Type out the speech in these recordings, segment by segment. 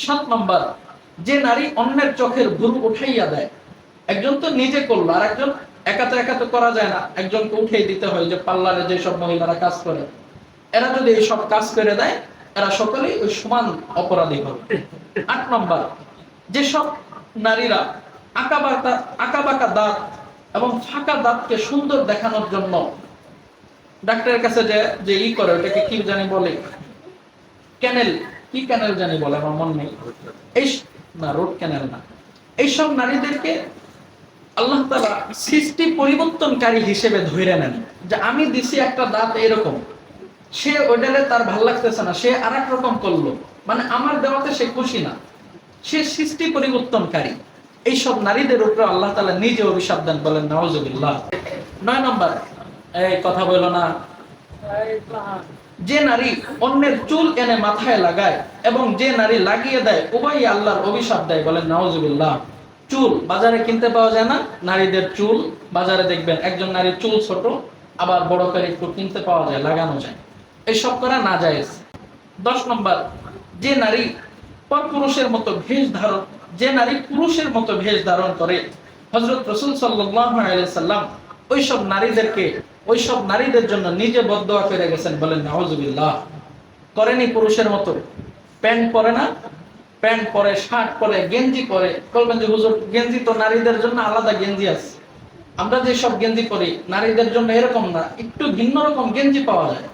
7 নম্বর, যে নারী অন্যের চোখের ভুরু উঠাইয়া দেয়। একজন তো নিজে করলো, আর একজন একাতে একাতে করা যায় না, একজনকে উঠিয়ে দিতে হয়। যে পার্লারে যেসব মহিলারা কাজ করে, এরা যদি এইসব কাজ করে দেয়, এরা সকলেই ওই সমান অপরাধী হবে। 8 নম্বর, যেসব নারীরা আঁকাবাঁকা দাঁত এবং ফাঁকা দাঁতকে সুন্দর দেখানোর জন্য ডাক্তারের কাছে যে করে, ওটাকে কি জানি বলে, ক্যানেল, কি ক্যানেল জানি বলে, আমার মনে নেই, এই না, রোড ক্যানেল না, এইসব নারীদেরকে আল্লাহ তাআলা সৃষ্টি পরিবর্তনকারী হিসেবে ধরে নেন। যে আমি দিছি একটা দাঁত এরকম, সে ওইটারে তার ভাল লাগতেছে না, সে আর এক রকম করলো, মানে আমার দেওয়াতে সে খুশি না, সে সৃষ্টি পরিবর্তনকারী। এইসব নারীদের উপরে আল্লাহ তাআলা নিজে অভিশাপ দেন, বলেন নাউজুবিল্লাহ। 9 নম্বর, এই কথা বলো না, যে নারী অন্যের চুল এনে মাথায় লাগায় এবং যে নারী লাগিয়ে দেয়, উভয়ই আল্লাহর অভিশাপ দেয়, বলেন নাউজুবিল্লাহ। চুল বাজারে কিনতে পাওয়া যায় না, নারীদের চুল বাজারে দেখবেন একজন নারীর চুল ছোট, আবার বড় করে একটু কিনতে পাওয়া যায়, লাগানো যায়, এইসব করা না জায়েজ। 10 নম্বর, যে নারী পরপুরুষের মতো ভেষ ধারণ, যে নারী পুরুষের মতো ভেষ ধারণ করে, হযরত রাসূল সাল্লাল্লাহু আলাইহি সাল্লাম ওইসব নারীদের জন্য নিজে বদদোয়া করে গেছেন, বলেন নাউজুবিল্লাহ। করেনি পুরুষের মতো, প্যান্ট পরে না, প্যান্ট পরে, শার্ট পরে, গেঞ্জি পরে, বলবেন যে হুজুর গেঞ্জি তো নারীদের জন্য আলাদা গেঞ্জি আছে, আমরা যে সব গেঞ্জি পরি নারীদের জন্য এরকম না, একটু ভিন্ন রকম গেঞ্জি পাওয়া যায়।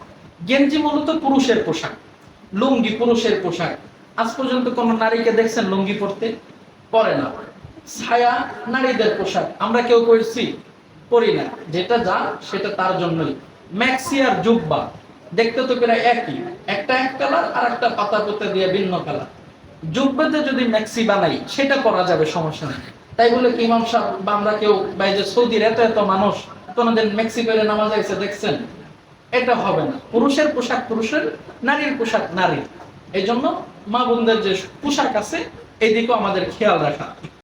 গেঞ্জি মূলত পুরুষের পোশাক, লুঙ্গি পুরুষের পোশাক। আজ পর্যন্ত কোন নারীকে দেখছেন লুঙ্গি পরতে? পরে না। ছায়া নারীদের পোশাক, আমরা কেউ পরছি? পরি না, যেটা যা সেটা তার জন্যই। ম্যাক্সি আর জুব্বা দেখতে তো প্রায় একই, একটা এক কালার আর একটা পাতা পুঁতে দিয়ে ভিন্ন কালার। জুব্বাতে যদি ম্যাক্সি বানাই সেটা করা যাবে, সমস্যা নেই। তাই বলে কি ইমাম সাহেব বা আমরা কেউ বা এই যে সৌদির এত মানুষ কোনদিন ম্যাক্সি পরে নামাজ আইছে দেখছেন? এটা হবে না। পুরুষের পোশাক পুরুষের, নারীর পোশাক নারীর। এই জন্য মা বোনদের যে পোশাক আছে এদিকেও আমাদের খেয়াল রাখা।